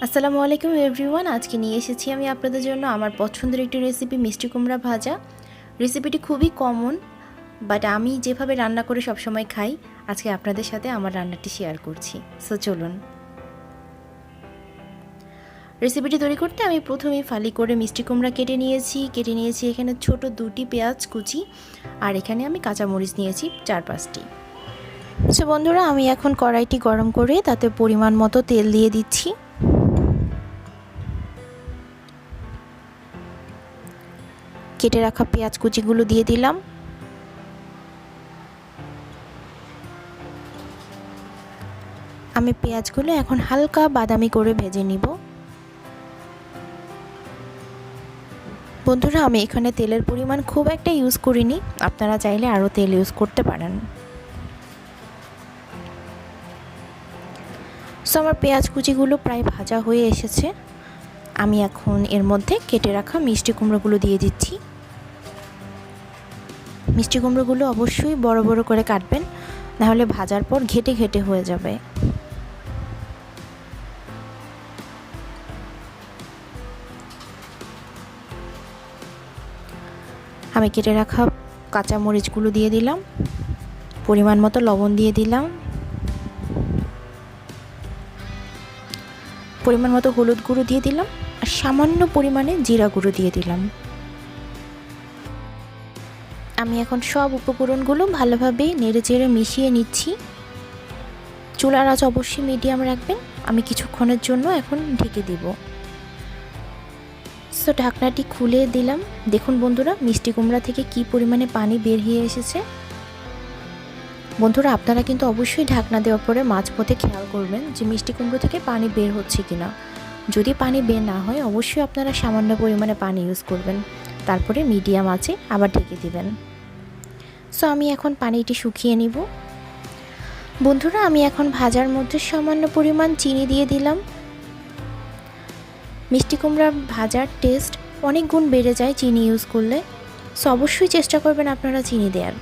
আসসালামু আলাইকুম এভরিওয়ান। আজকে নিয়ে এসেছি আমি আপনাদের জন্য আমার পছন্দের একটি রেসিপি, মিষ্টি কুমড়া ভাজা। রেসিপিটি খুবই কমন, বাট আমি যেভাবে রান্না করে সবসময় খাই, আজকে আপনাদের সাথে আমার রান্নাটি শেয়ার করছি। সো চলুন। রেসিপিটি তৈরি করতে আমি প্রথমেই ফালি করে মিষ্টি কুমড়া কেটে নিয়েছি এখানে ছোট 2টি পেঁয়াজ কুচি, আর এখানে আমি কাঁচামরিচ নিয়েছি 4-5টি। সো বন্ধুরা, আমি এখন কড়াইটি গরম করে তাতে পরিমাণ মতো তেল দিয়ে দিচ্ছি। কেটে রাখা পেঁয়াজ কুচিগুলো দিয়ে দিলাম। আমি পেঁয়াজগুলো এখন হালকা বাদামি করে ভেজে নিব। বন্ধুরা, আমি এখানে তেলের পরিমাণ খুব একটা ইউজ করিনি, আপনারা চাইলে আরও তেল ইউজ করতে পারেন। সো আমার পেঁয়াজ কুচিগুলো প্রায় ভাজা হয়ে এসেছে। আমি এখন এর মধ্যে কেটে রাখা মিষ্টি কুমড়োগুলো দিয়ে দিচ্ছি। মিষ্টি কুমড়োগুলো অবশ্যই বড় বড় করে কাটবেন, নাহলে ভাজার পর ঘেটে ঘেটে হয়ে যাবে। আমি কেটে রাখা কাঁচা মরিচগুলো দিয়ে দিলাম, পরিমাণ মতো লবণ দিয়ে দিলাম, পরিমাণ মতো হলুদ গুঁড়ো দিয়ে দিলাম, আর সামান্য পরিমাণে জিরা গুঁড়ো দিয়ে দিলাম। আমি এখন সব উপকরণগুলো ভালোভাবে নেড়েচেড়ে মিশিয়ে নিচ্ছি। চুলার আঁচ অবশ্যই মিডিয়াম রাখবেন। আমি কিছুক্ষণের জন্য এখন ঢেকে দিব। সো ঢাকনাটি খুলে দিলাম। দেখুন বন্ধুরা, মিষ্টি কুমড়া থেকে কি পরিমাণে পানি বের হয়ে এসেছে। বন্ধুরা, আপনারা কিন্তু অবশ্যই ঢাকনা দেওয়ার পরে মাঝপথে খেয়াল করবেন যে মিষ্টি কুমড়ো থেকে পানি বের হচ্ছে কিনা। যদি পানি বের না হয়, অবশ্যই আপনারা সামান্য পরিমাণে পানি ইউজ করবেন, তারপরে মিডিয়াম আঁচে আবার ঢেকে দিবেন। সো আমি এখন পানিটি শুকিয়ে নিব। বন্ধুরা, আমি এখন ভাজার মধ্যে সামান্য পরিমাণ চিনি দিয়ে দিলাম। মিষ্টি কুমড়ার ভাজার টেস্ট অনেক গুণ বেড়ে যায় চিনি ইউজ করলে। সো অবশ্যই চেষ্টা করবেন আপনারা চিনি দেওয়ার।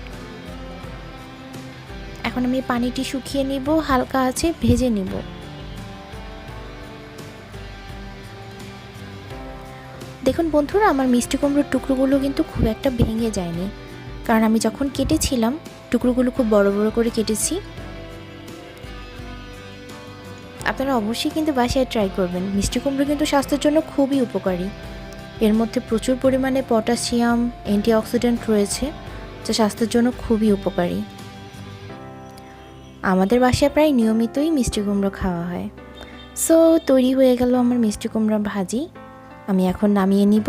এখন আমি পানিটি শুকিয়ে নিব, হালকা আঁচে ভেজে নিব। দেখুন বন্ধুরা, আমার মিষ্টি কুমড়োর টুকরোগুলো কিন্তু খুব একটা ভেঙে যায়নি, কারণ আমি যখন কেটেছিলাম টুকরোগুলো খুব বড় বড় করে কেটেছি। আপনারা অবশ্যই কিন্তু বাসায় ট্রাই করবেন। মিষ্টি কুমড়ো কিন্তু স্বাস্থ্যের জন্য খুবই উপকারী। এর মধ্যে প্রচুর পরিমাণে পটাশিয়াম, অ্যান্টিঅক্সিডেন্ট রয়েছে, যা স্বাস্থ্যের জন্য খুবই উপকারী। আমাদের বাসায় প্রায় নিয়মিতই মিষ্টি কুমড়ো খাওয়া হয়। সো তৈরি হয়ে গেল আমার মিষ্টি কুমড়া ভাজি। আমি এখন নামিয়ে নিব।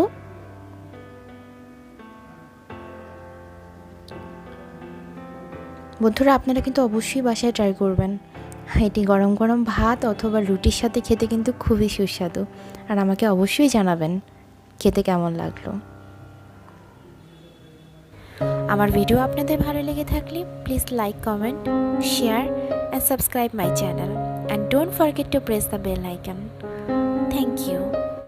বন্ধুরা, আপনারা কিন্তু অবশ্যই বাসায় ট্রাই করবেন। এটি গরম গরম ভাত অথবা রুটির সাথে খেতে কিন্তু খুবই সুস্বাদু। আর আমাকে অবশ্যই জানাবেন খেতে কেমন লাগলো। আমার ভিডিও আপনাদের ভালো লেগে থাকলে please like, comment, share and subscribe my channel, and don't forget to press the bell icon. Thank you.